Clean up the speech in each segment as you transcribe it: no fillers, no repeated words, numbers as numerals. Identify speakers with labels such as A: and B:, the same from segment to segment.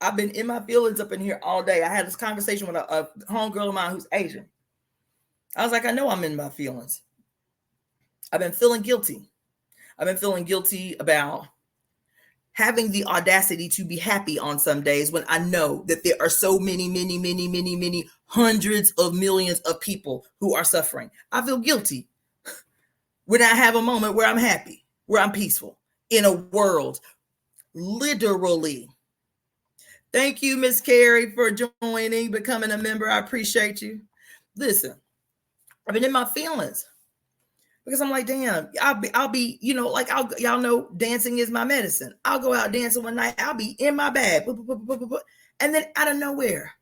A: I've been in my feelings up in here all day. I had this conversation with a homegirl of mine who's Asian. I was like, I know I'm in my feelings. I've been feeling guilty. I've been feeling guilty about having the audacity to be happy on some days when I know that there are so many hundreds of millions of people who are suffering. I feel guilty when I have a moment where I'm happy, where I'm peaceful in a world, literally. Thank you, Miss Carrie, for joining, becoming a member. I appreciate you. Listen, I've been in my feelings because I'm like, damn, I'll be, you know, like y'all know dancing is my medicine. I'll go out dancing one night. I'll be in my bag, and then out of nowhere,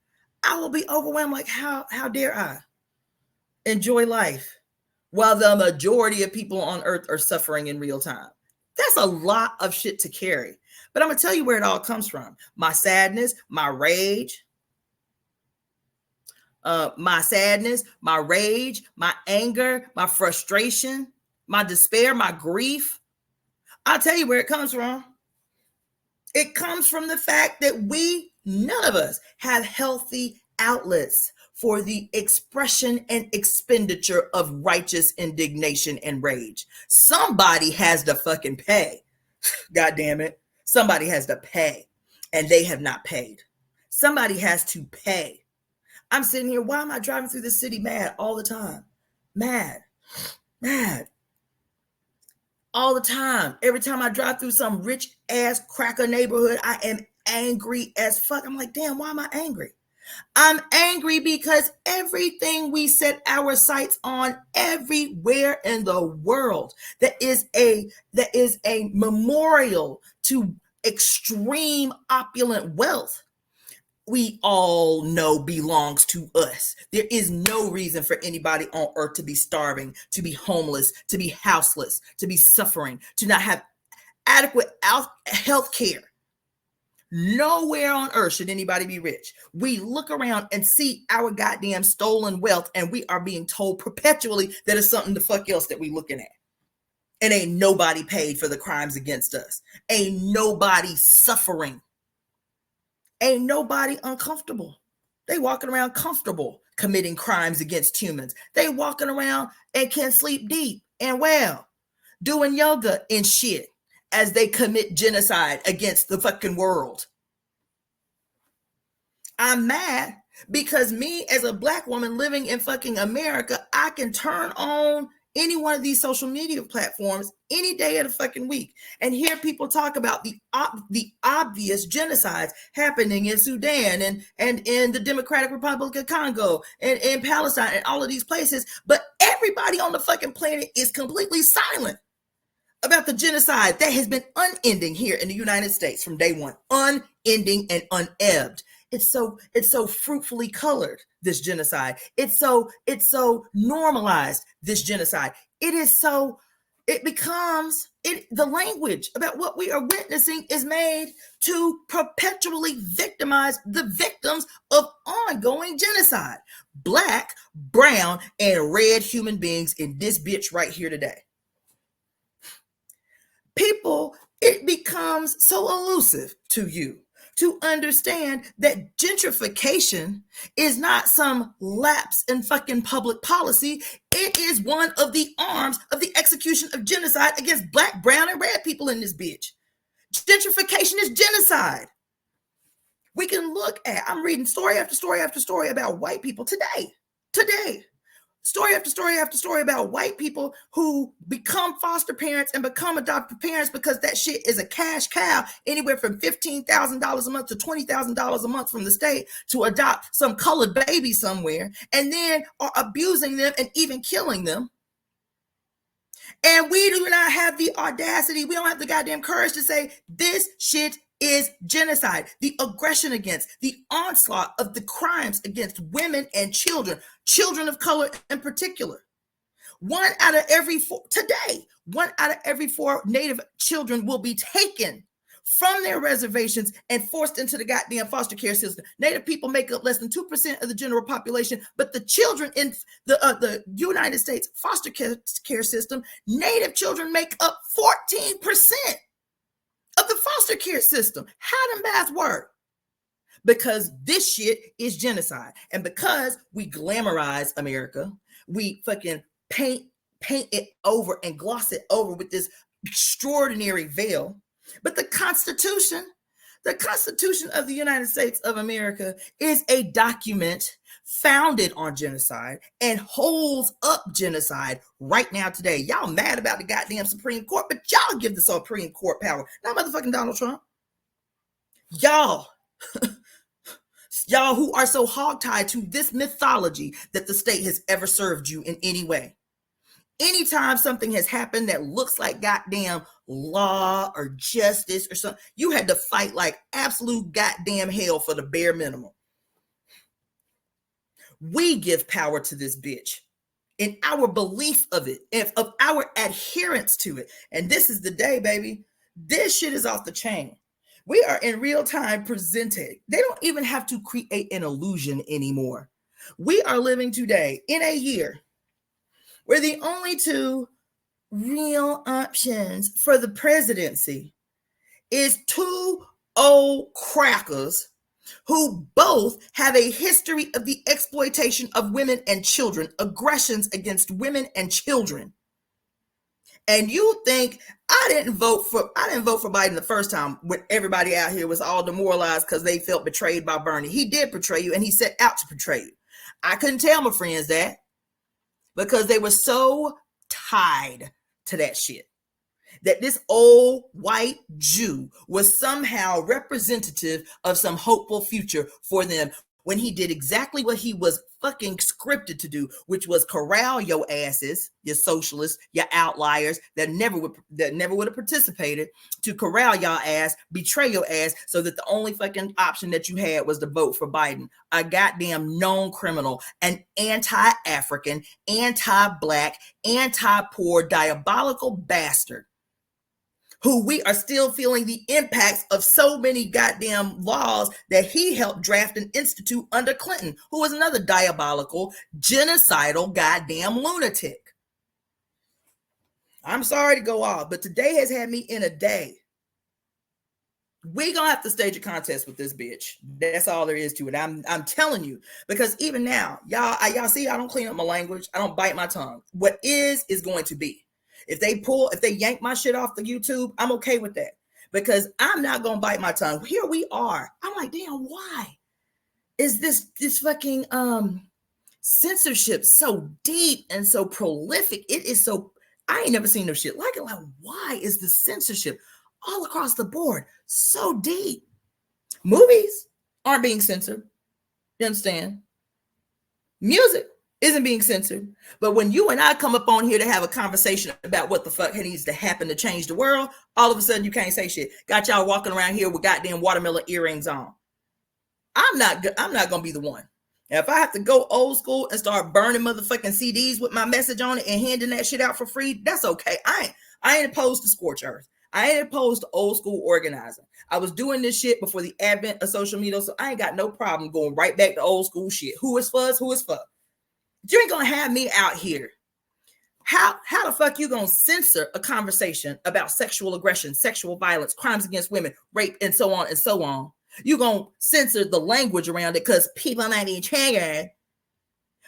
A: I will be overwhelmed. Like, how dare I enjoy life while the majority of people on earth are suffering in real time? That's a lot of shit to carry. But I'm going to tell you where it all comes from. My sadness, my rage, my anger, my frustration, my despair, my grief. I'll tell you where it comes from. It comes from the fact that none of us have healthy outlets for the expression and expenditure of righteous indignation and rage. Somebody has to fucking pay. God damn it. Somebody has to pay, and they have not paid. Somebody has to pay. I'm sitting here, why am I driving through the city mad all the time? Mad. All the time. Every time I drive through some rich ass cracker neighborhood, I am angry as fuck. I'm like, damn, why am I angry? I'm angry because everything we set our sights on everywhere in the world that is a memorial to extreme opulent wealth, we all know belongs to us. There is no reason for anybody on earth to be starving, to be homeless, to be houseless, to be suffering, to not have adequate health care. Nowhere on earth should anybody be rich. We look around and see our goddamn stolen wealth, and we are being told perpetually that it's something the fuck else that we looking at. And ain't nobody paid for the crimes against us. Ain't nobody suffering. Ain't nobody uncomfortable. They walking around comfortable committing crimes against humans. They walking around and can sleep deep and well, doing yoga and shit as they commit genocide against the fucking world. I'm mad because me as a Black woman living in fucking America, I can turn on any one of these social media platforms any day of the fucking week and hear people talk about the obvious genocides happening in Sudan and in the Democratic Republic of Congo and in Palestine and all of these places. But everybody on the fucking planet is completely silent about the genocide that has been unending here in the United States from day one, unending and unebbed. It's so fruitfully colored, this genocide. It's so normalized, this genocide. The language about what we are witnessing is made to perpetually victimize the victims of ongoing genocide. Black, brown, and red human beings in this bitch right here today. People, it becomes so elusive to you to understand that gentrification is not some lapse in fucking public policy. It is one of the arms of the execution of genocide against Black, brown, and red people in this bitch. Gentrification is genocide. We can look at, I'm reading story after story after story about white people today. Story after story after story about white people who become foster parents and become adoptive parents because that shit is a cash cow, anywhere from $15,000 a month to $20,000 a month from the state to adopt some colored baby somewhere, and then are abusing them and even killing them. And we do not have the audacity, we don't have the goddamn courage to say this shit is genocide. The aggression against, the onslaught of the crimes against women and children of color in particular. 1 out of every 4 Native children will be taken from their reservations and forced into the goddamn foster care system. Native people make up less than 2% of the general population, but the children in the United States foster care system, Native children make up 14% of the foster care system. How does math work? because this shit is genocide. And because we glamorize America, we fucking paint it over and gloss it over with this extraordinary veil. But the Constitution of the United States of America is a document founded on genocide and holds up genocide right now today. Y'all mad about the goddamn Supreme Court, but y'all give the Supreme Court power. Not motherfucking Donald Trump. Y'all who are so hogtied to this mythology that the state has ever served you in any way. Anytime something has happened that looks like goddamn law or justice or something, you had to fight like absolute goddamn hell for the bare minimum. We give power to this bitch in our belief of it, of our adherence to it. And this is the day, baby. This shit is off the chain. We are in real time presented. They don't even have to create an illusion anymore. We are living today in a year where the only two real options for the presidency is two old crackers who both have a history of the exploitation of women and children, aggressions against women and children. And you think I didn't vote for Biden the first time when everybody out here was all demoralized because they felt betrayed by Bernie. He did betray you, and he set out to betray you. I couldn't tell my friends that because they were so tied to that shit, that this old white Jew was somehow representative of some hopeful future for them when he did exactly what he was fucking scripted to do, which was corral your asses, your socialists, your outliers that never would have participated, to corral y'all ass, betray your ass, so that the only fucking option that you had was to vote for Biden, a goddamn known criminal, an anti-African, anti-black, anti-poor, diabolical bastard, who we are still feeling the impacts of so many goddamn laws that he helped draft and institute under Clinton, who was another diabolical, genocidal goddamn lunatic. I'm sorry to go off, but today has had me in a day. We gonna have to stage a contest with this bitch. That's all there is to it. I'm telling you, because even now, y'all see, I don't clean up my language. I don't bite my tongue. What is going to be. If they yank my shit off the YouTube, I'm okay with that, because I'm not going to bite my tongue. Here we are. I'm like, damn, why is this fucking censorship so deep and so prolific? It is so, I ain't never seen no shit like it. Like, why is the censorship all across the board so deep? Movies aren't being censored. You understand? Music isn't being censored. But when you and I come up on here to have a conversation about what the fuck needs to happen to change the world, all of a sudden you can't say shit. Got y'all walking around here with goddamn watermelon earrings on. I'm not gonna be the one. Now, if I have to go old school and start burning motherfucking CDs with my message on it and handing that shit out for free, that's okay. I ain't opposed to scorch earth. I ain't opposed to old school organizing. I was doing this shit before the advent of social media, so I ain't got no problem going right back to old school shit. Who is fuzz? Who is fuck? You ain't gonna have me out here. How the fuck you gonna censor a conversation about sexual aggression, sexual violence, crimes against women, rape, and so on and so on? You gonna censor the language around it because people might be triggered,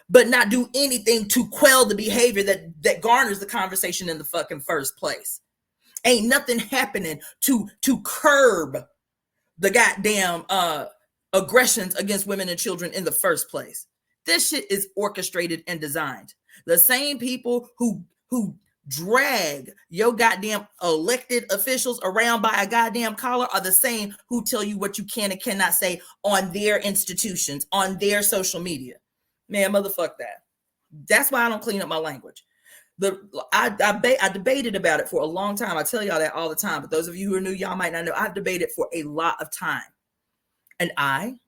A: but not do anything to quell the behavior that garners the conversation in the fucking first place. Ain't nothing happening to curb the goddamn aggressions against women and children in the first place. This shit is orchestrated and designed. The same people who drag your goddamn elected officials around by a goddamn collar are the same who tell you what you can and cannot say on their institutions, on their social media. Man, motherfuck that. That's why I don't clean up my language. I debated about it for a long time. I tell y'all that all the time, but those of you who are new, y'all might not know, I've debated for a lot of time. And I,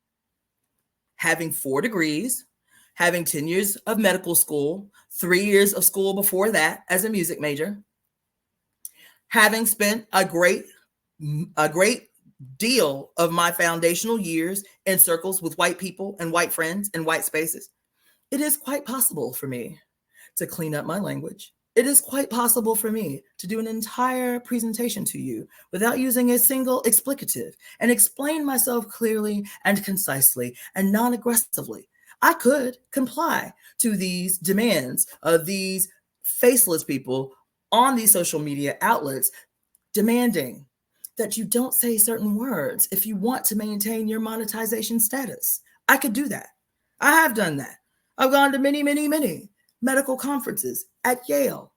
A: having 4 degrees, having 10 years of medical school, 3 years of school before that as a music major, having spent a great deal of my foundational years in circles with white people and white friends in white spaces, it is quite possible for me to clean up my language It is quite possible for me to do an entire presentation to you without using a single explicative and explain myself clearly and concisely and non-aggressively. I could comply to these demands of these faceless people on these social media outlets demanding that you don't say certain words if you want to maintain your monetization status. I could do that. I have done that. I've gone to many, many, many medical conferences at Yale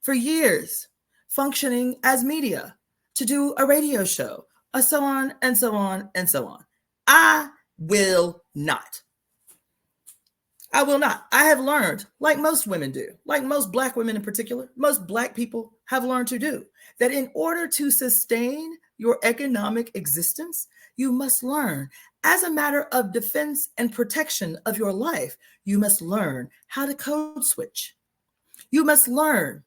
A: for years, functioning as media to do a radio show, so on and so on and so on. I will not. I will not. I have learned, like most women do, like most Black women in particular, most Black people have learned to do, that in order to sustain your economic existence, you must learn, as a matter of defense and protection of your life, you must learn how to code switch. You must learn,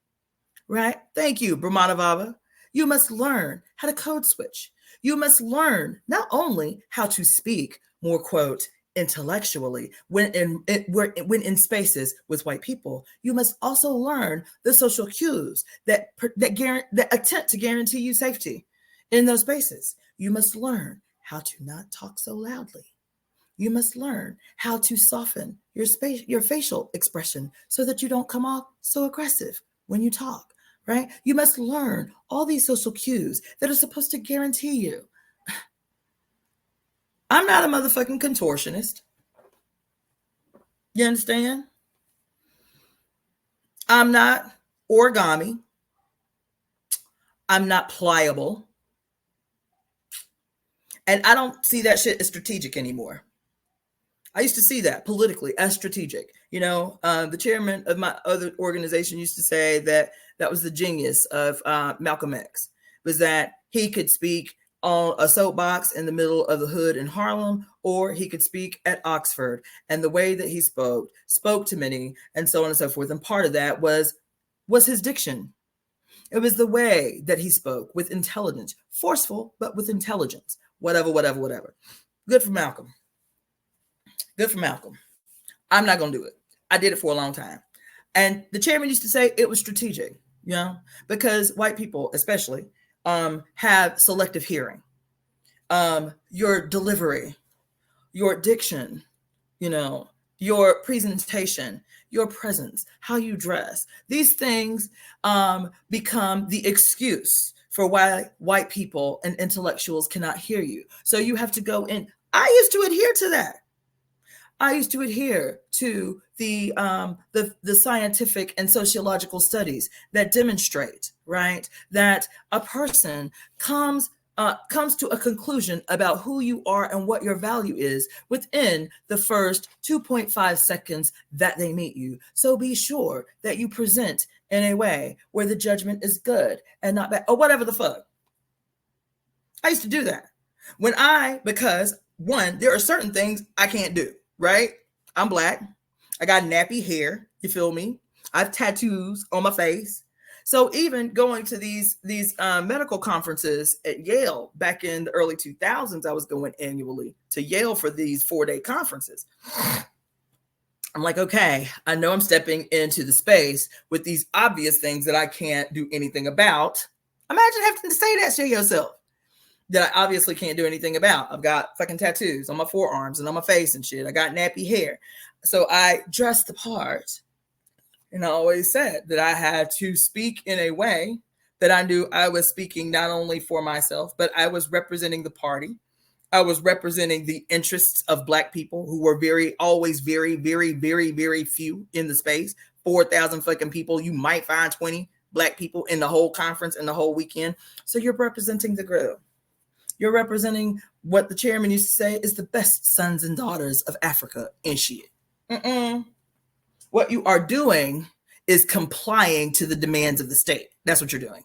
A: right? Thank you, Brahmanavava. You must learn how to code switch. You must learn not only how to speak more, quote, intellectually when in spaces with white people, you must also learn the social cues that attempt to guarantee you safety in those spaces. You must learn how to not talk so loudly. You must learn how to soften your facial expression so that you don't come off so aggressive when you talk, right? You must learn all these social cues that are supposed to guarantee you. I'm not a motherfucking contortionist. You understand? I'm not origami. I'm not pliable. And I don't see that shit as strategic anymore. I used to see that politically as strategic. You know, the chairman of my other organization used to say that that was the genius of Malcolm X, was that he could speak on a soapbox in the middle of the hood in Harlem, or he could speak at Oxford. And the way that he spoke to many, and so on and so forth. And part of that was his diction. It was the way that he spoke with intelligence, forceful, but with intelligence, whatever. Good for Malcolm. Good for Malcolm. I'm not going to do it. I did it for a long time. And the chairman used to say it was strategic, you know, because white people, especially, have selective hearing. Your delivery, your diction, you know, your presentation, your presence, how you dress. These things become the excuse for why white people and intellectuals cannot hear you. So you have to go in. I used to adhere to that. I used to adhere to the scientific and sociological studies that demonstrate, right, that a person comes to a conclusion about who you are and what your value is within the first 2.5 seconds that they meet you. So be sure that you present in a way where the judgment is good and not bad, or whatever the fuck. I used to do that. Because one, there are certain things I can't do. Right? I'm Black. I got nappy hair. You feel me? I have tattoos on my face. So even going to these medical conferences at Yale back in the early 2000s, I was going annually to Yale for these 4-day conferences. I'm like, okay, I know I'm stepping into the space with these obvious things that I can't do anything about. Imagine having to say that to yourself, that I obviously can't do anything about. I've got fucking tattoos on my forearms and on my face and shit. I got nappy hair. So I dressed the part. And I always said that I had to speak in a way that I knew I was speaking not only for myself, but I was representing the party. I was representing the interests of Black people who were always very, very, very, very few in the space. 4,000 fucking people. You might find 20 Black people in the whole conference and the whole weekend. So you're representing the group. You're representing what the chairman used to say is the best sons and daughters of Africa and shit. What you are doing is complying to the demands of the state. That's what you're doing.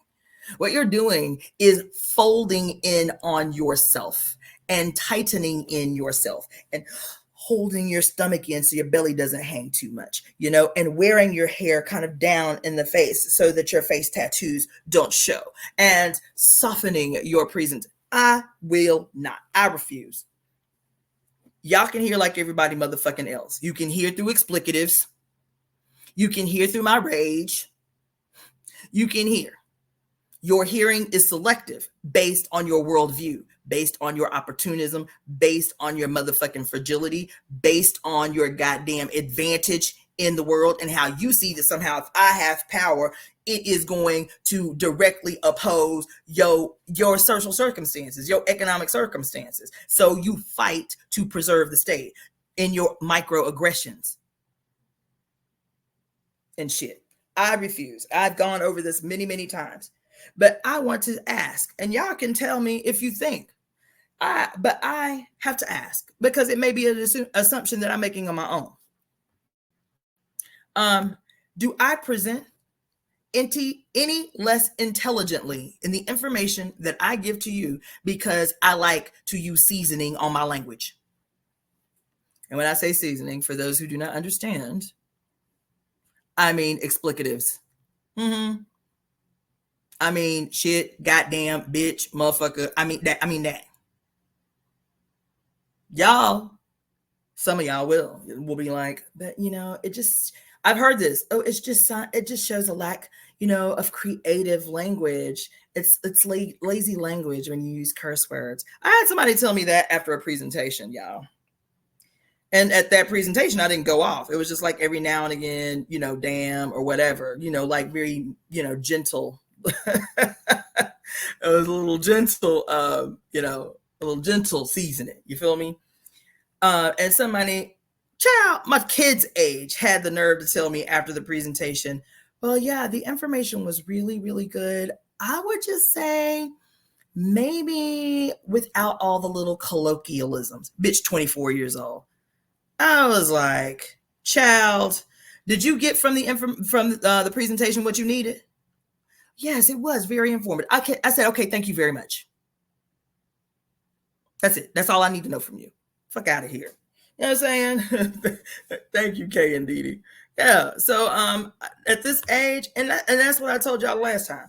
A: What you're doing is folding in on yourself and tightening in yourself and holding your stomach in so your belly doesn't hang too much, you know, and wearing your hair kind of down in the face so that your face tattoos don't show, and softening your presentation. I will not. I refuse. Y'all can hear like everybody motherfucking else. You can hear through explicatives. You can hear through my rage. You can hear. Your hearing is selective based on your worldview, based on your opportunism, based on your motherfucking fragility, based on your goddamn advantage in the world and how you see that somehow if I have power, it is going to directly oppose your social circumstances, your economic circumstances. So you fight to preserve the state in your microaggressions and shit. I refuse. I've gone over this many, many times. But I want to ask, and y'all can tell me if you think, but I have to ask because it may be an assumption that I'm making on my own. Do I present any less intelligently in the information that I give to you because I like to use seasoning on my language? And when I say seasoning, for those who do not understand, I mean explicatives. I mean shit, goddamn, bitch, motherfucker. I mean that. Y'all, some of y'all will be like, but it just, I've heard this. Oh, it just shows a lack, of creative language. It's lazy language when you use curse words. I had somebody tell me that after a presentation, y'all. And at that presentation, I didn't go off. It was just like every now and again, damn or whatever, like very, gentle. It was a little gentle, a little gentle seasoning. You feel me? And somebody, child, my kid's age, had the nerve to tell me after the presentation, well, yeah, the information was really, really good. I would just say maybe without all the little colloquialisms. Bitch, 24 years old. I was like, child, did you get from the presentation what you needed? Yes, it was very informative. I said, okay, thank you very much. That's it. That's all I need to know from you. Fuck out of here. You know what I'm saying? Thank you, Kay and Dee Dee. Yeah. So at this age, and that's what I told y'all last time.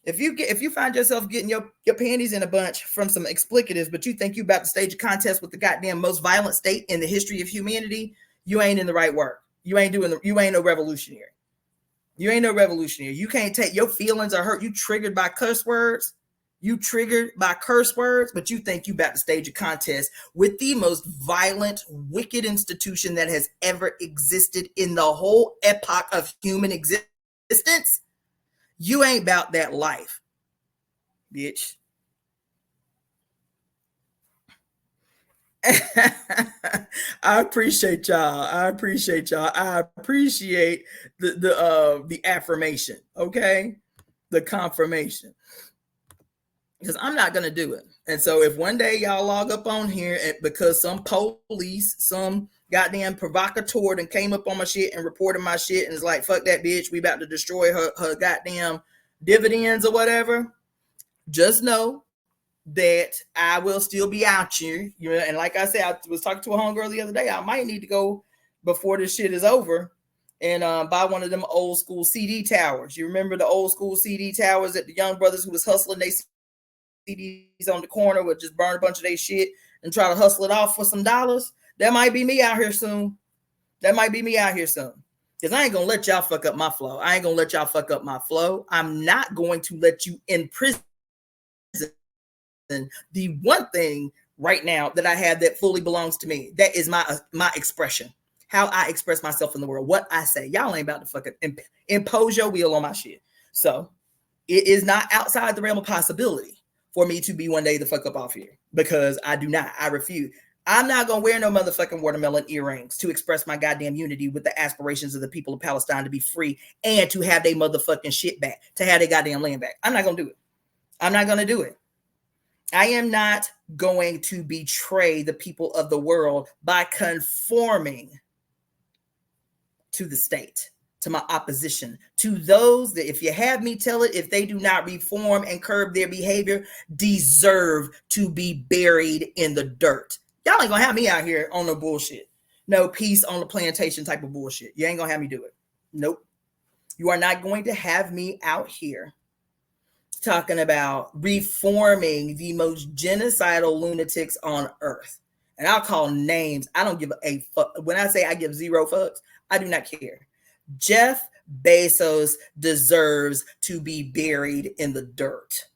A: If you find yourself getting your panties in a bunch from some explicatives, but you think you about to stage a contest with the goddamn most violent state in the history of humanity, you ain't in the right work. You ain't no revolutionary. You ain't no revolutionary. You can't take your feelings are hurt. You triggered by curse words. But you think you about to stage a contest with the most violent, wicked institution that has ever existed in the whole epoch of human existence. You ain't about that life, bitch. I appreciate y'all. I appreciate the affirmation, okay? The confirmation. Because I'm not going to do it. And so if one day y'all log up on here because some police, some goddamn provocateur and came up on my shit and reported my shit and is like, fuck that bitch, we about to destroy her goddamn dividends or whatever, just know that I will still be out here. And like I said, I was talking to a homegirl the other day. I might need to go before this shit is over and buy one of them old school CD towers. You remember the old school CD towers that the young brothers who was hustling they CDs on the corner would just burn a bunch of their shit and try to hustle it off for some dollars? That might be me out here soon. Because I ain't going to let y'all fuck up my flow. I'm not going to let you imprison the one thing right now that I have that fully belongs to me. That is my expression. How I express myself in the world. What I say. Y'all ain't about to fucking impose your will on my shit. So it is not outside the realm of possibility for me to be one day the fuck up off here. Because I do not. I refuse. I'm not going to wear no motherfucking watermelon earrings to express my goddamn unity with the aspirations of the people of Palestine to be free and to have their motherfucking shit back, to have their goddamn land back. I'm not going to do it. I'm not going to do it. I am not going to betray the people of the world by conforming to the state, to my opposition, to those that, if you have me tell it, if they do not reform and curb their behavior, deserve to be buried in the dirt. Y'all ain't gonna have me out here on no bullshit. No peace on the plantation type of bullshit. You ain't gonna have me do it. Nope. You are not going to have me out here talking about reforming the most genocidal lunatics on earth. And I'll call names. I don't give a fuck. When I say I give zero fucks, I do not care. Jeff Bezos deserves to be buried in the dirt.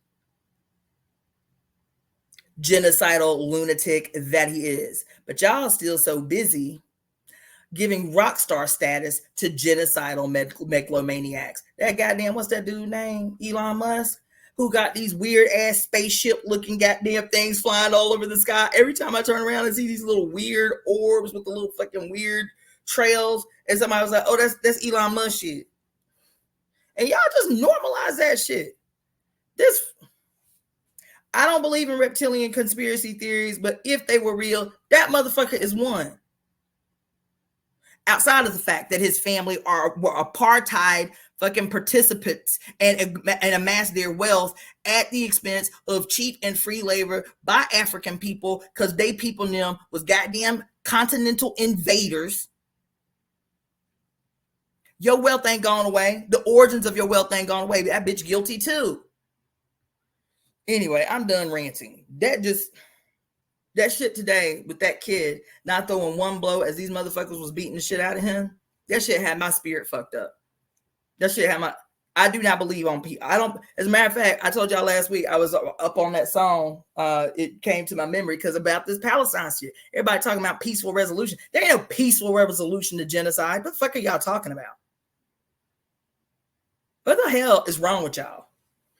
A: Genocidal lunatic that he is. But y'all still so busy giving rock star status to genocidal megalomaniacs. That goddamn, what's that dude's name? Elon Musk, who got these weird ass spaceship looking goddamn things flying all over the sky. Every time I turn around and see these little weird orbs with the little fucking weird trails, and somebody was like, oh, that's Elon Musk shit. And y'all just normalize that shit. I don't believe in reptilian conspiracy theories, but if they were real, that motherfucker is one. Outside of the fact that his family were apartheid fucking participants and amassed their wealth at the expense of cheap and free labor by African people, because they people them was goddamn continental invaders. Your wealth ain't gone away. The origins of your wealth ain't gone away. That bitch guilty too. Anyway, I'm done ranting. That shit today with that kid not throwing one blow as these motherfuckers was beating the shit out of him. That shit had my spirit fucked up. That shit had I do not believe on people. As a matter of fact, I told y'all last week I was up on that song. It came to my memory because about this Palestine shit. Everybody talking about peaceful resolution. There ain't no peaceful resolution to genocide. What the fuck are y'all talking about? What the hell is wrong with y'all?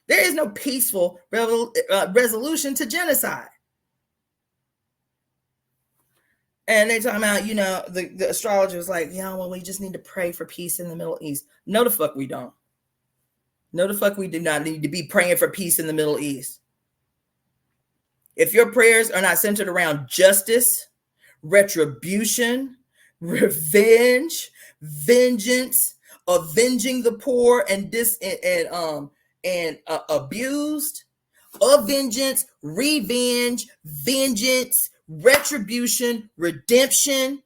A: There is no peaceful resolution to genocide. And they talking about, the astrologer was like, well, we just need to pray for peace in the Middle East. No, the fuck we don't. No, the fuck we do not need to be praying for peace in the Middle East. If your prayers are not centered around justice, retribution, revenge, vengeance, avenging the poor and abused, vengeance, revenge, vengeance, retribution, redemption,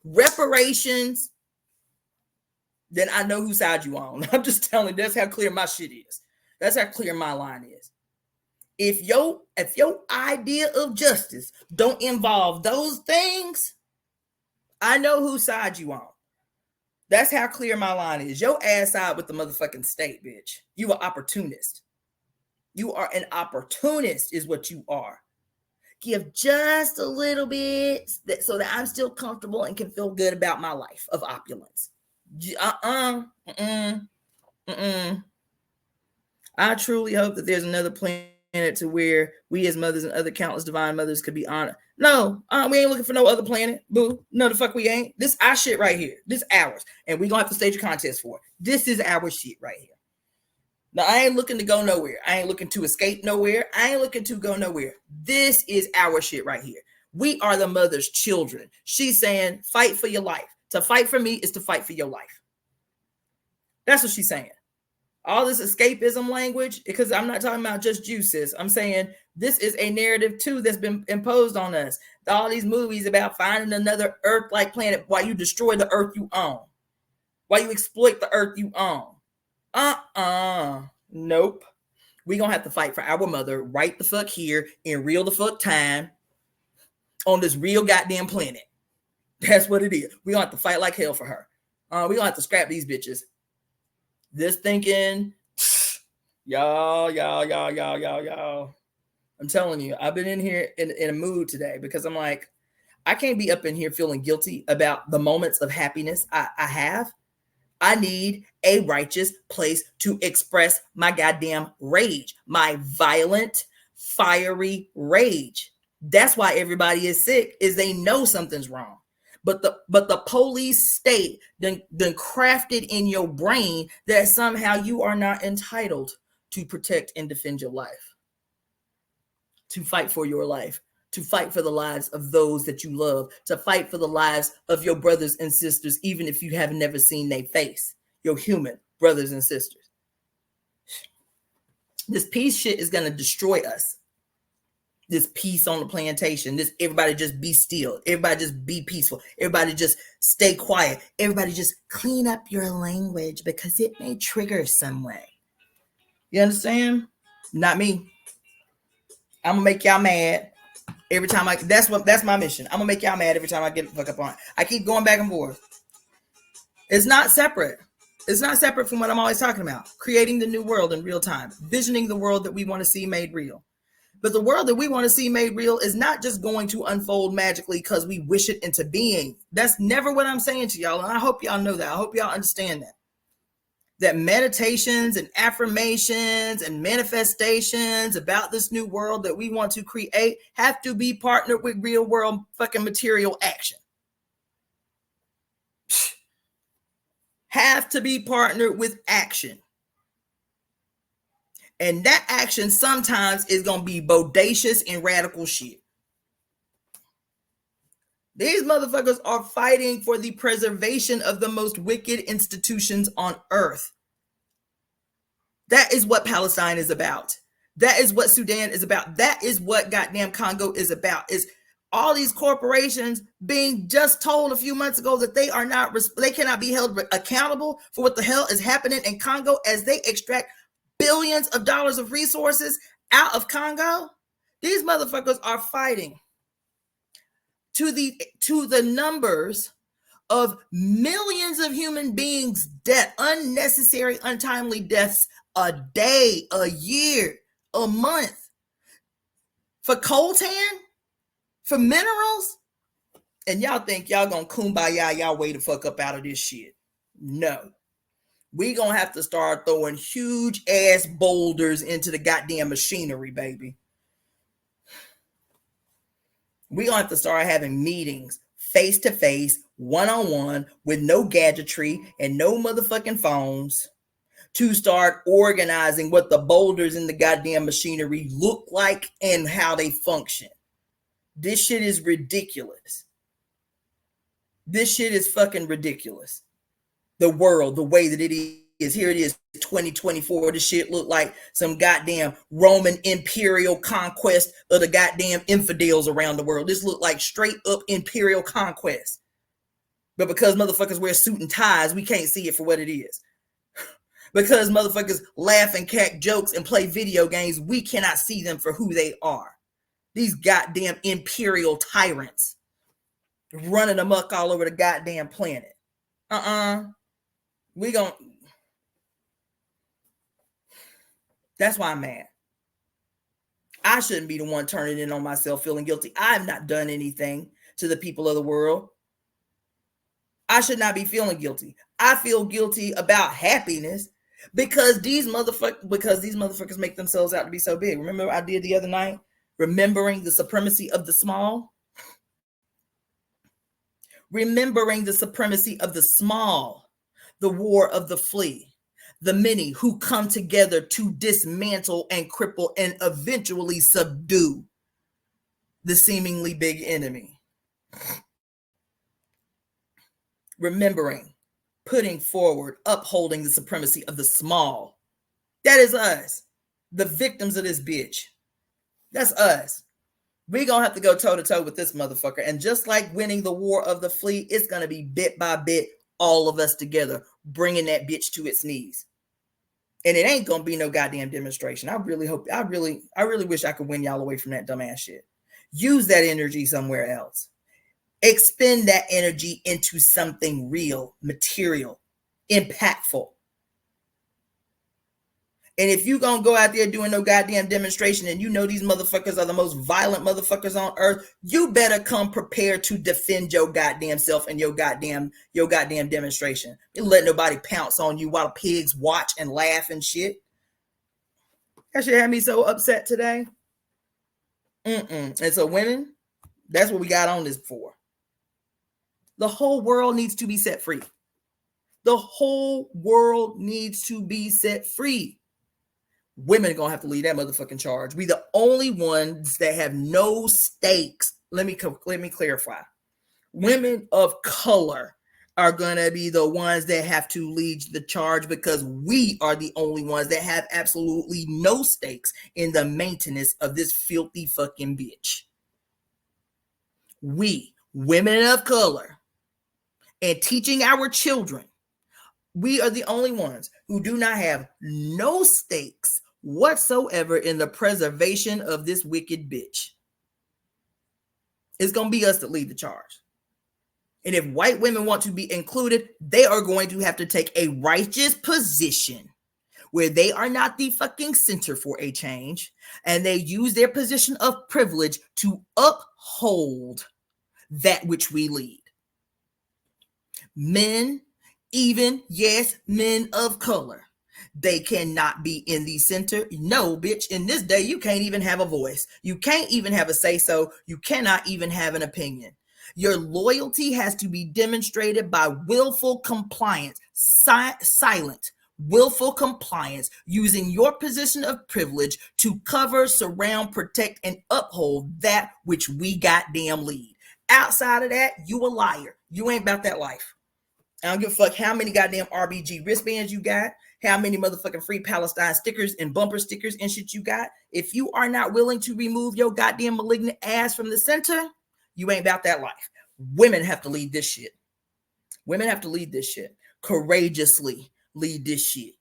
A: reparations, then I know whose side you on. I'm just telling you, that's how clear my shit is. That's how clear my line is. If your idea of justice don't involve those things, I know whose side you on. That's how clear my line is. Your ass side with the motherfucking state, bitch. You are opportunist. You are an opportunist is what you are. Give just a little bit so that I'm still comfortable and can feel good about my life of opulence. I truly hope that there's another planet to where we as mothers and other countless divine mothers could be honored. No, we ain't looking for no other planet. Boo. No, the fuck we ain't. This our shit right here. This ours. And we gonna have to stage a contest for it. This is our shit right here. Now, I ain't looking to go nowhere. I ain't looking to escape nowhere. I ain't looking to go nowhere. This is our shit right here. We are the mother's children. She's saying, fight for your life. To fight for me is to fight for your life. That's what she's saying. All this escapism language, because I'm not talking about just you, sis. I'm saying this is a narrative too that's been imposed on us. All these movies about finding another Earth-like planet while you destroy the Earth you own. While you exploit the Earth you own. Nope. We gonna have to fight for our mother right the fuck here in real the fuck time on this real goddamn planet. That's what it is. We gonna have to fight like hell for her. We gonna have to scrap these bitches. This thinking, y'all. I'm telling you, I've been in here in a mood today because I'm like, I can't be up in here feeling guilty about the moments of happiness I have. I need a righteous place to express my goddamn rage, my violent, fiery rage. That's why everybody is sick, is they know something's wrong. But the police state then crafted in your brain that somehow you are not entitled to protect and defend your life, to fight for your life, to fight for the lives of those that you love, to fight for the lives of your brothers and sisters, even if you have never seen their face, your human brothers and sisters. This peace shit is going to destroy us. This peace on the plantation, this everybody just be still, everybody just be peaceful, everybody just stay quiet, everybody just clean up your language because it may trigger some way. You understand? Not me. I'm gonna make y'all mad every time that's my mission. I'm gonna make y'all mad every time I get the fuck up on it. I keep going back and forth. It's not separate. It's not separate from what I'm always talking about. Creating the new world in real time. Visioning the world that we want to see made real. But the world that we want to see made real is not just going to unfold magically because we wish it into being. That's never what I'm saying to y'all. And I hope y'all know that. I hope y'all understand that. That meditations and affirmations and manifestations about this new world that we want to create have to be partnered with real world fucking material action. Have to be partnered with action. And that action sometimes is going to be bodacious and radical shit. These motherfuckers are fighting for the preservation of the most wicked institutions on earth. That is what Palestine is about. That is what Sudan is about. That is what goddamn Congo is about. Is all these corporations being just told a few months ago that they cannot be held accountable for what the hell is happening in Congo as they extract billions of dollars of resources out of Congo. These motherfuckers are fighting to the numbers of millions of human beings death, unnecessary, untimely deaths a day, a year, a month for coltan, for minerals. And y'all think y'all gonna kumbaya y'all way the fuck up out of this shit. No. We gonna have to start throwing huge ass boulders into the goddamn machinery, baby. We gonna have to start having meetings face to face, one-on-one, with no gadgetry and no motherfucking phones to start organizing what the boulders in the goddamn machinery look like and how they function. This shit is ridiculous. This shit is fucking ridiculous. The world, the way that it is. Here it is, 2024. This shit look like some goddamn Roman imperial conquest of the goddamn infidels around the world. This look like straight up imperial conquest. But because motherfuckers wear suit and ties, we can't see it for what it is. Because motherfuckers laugh and crack jokes and play video games, we cannot see them for who they are. These goddamn imperial tyrants running amok all over the goddamn planet. We gon' That's why I'm mad. I shouldn't be the one turning in on myself feeling guilty. I have not done anything to the people of the world. I should not be feeling guilty. I feel guilty about happiness because these motherfuckers make themselves out to be so big. Remember what I did the other night? Remembering the supremacy of the small. Remembering the supremacy of the small. The war of the flea. The many who come together to dismantle and cripple and eventually subdue the seemingly big enemy. Remembering, putting forward, upholding the supremacy of the small. That is us, the victims of this bitch. That's us. We're going to have to go toe to toe with this motherfucker. And just like winning the war of the flea, it's going to be bit by bit, all of us together, bringing that bitch to its knees. And it ain't gonna be no goddamn demonstration. I really wish I could win y'all away from that dumbass shit. Use that energy somewhere else. Expend that energy into something real, material, impactful. And if you gonna go out there doing no goddamn demonstration and you know these motherfuckers are the most violent motherfuckers on earth, you better come prepared to defend your goddamn self and your goddamn demonstration. You let nobody pounce on you while pigs watch and laugh and shit. That shit had me so upset today. And so women, that's what we got on this for. The whole world needs to be set free. The whole world needs to be set free. Women are going to have to lead that motherfucking charge. We the only ones that have no stakes. Let me clarify. Women of color are going to be the ones that have to lead the charge because we are the only ones that have absolutely no stakes in the maintenance of this filthy fucking bitch. We, women of color, and teaching our children, we are the only ones who do not have no stakes whatsoever in the preservation of this wicked bitch. It's going to be us that lead the charge. And if white women want to be included, they are going to have to take a righteous position where they are not the fucking center for a change, and they use their position of privilege to uphold that which we lead. Men, even, yes, men of color, they cannot be in the center. No, bitch, in this day, you can't even have a voice. You can't even have a say-so. You cannot even have an opinion. Your loyalty has to be demonstrated by willful compliance, silent, willful compliance, using your position of privilege to cover, surround, protect, and uphold that which we goddamn lead. Outside of that, you a liar. You ain't about that life. I don't give a fuck how many goddamn RBG wristbands you got, how many motherfucking Free Palestine stickers and bumper stickers and shit you got. If you are not willing to remove your goddamn malignant ass from the center, you ain't about that life. Women have to lead this shit. Women have to lead this shit. Courageously lead this shit.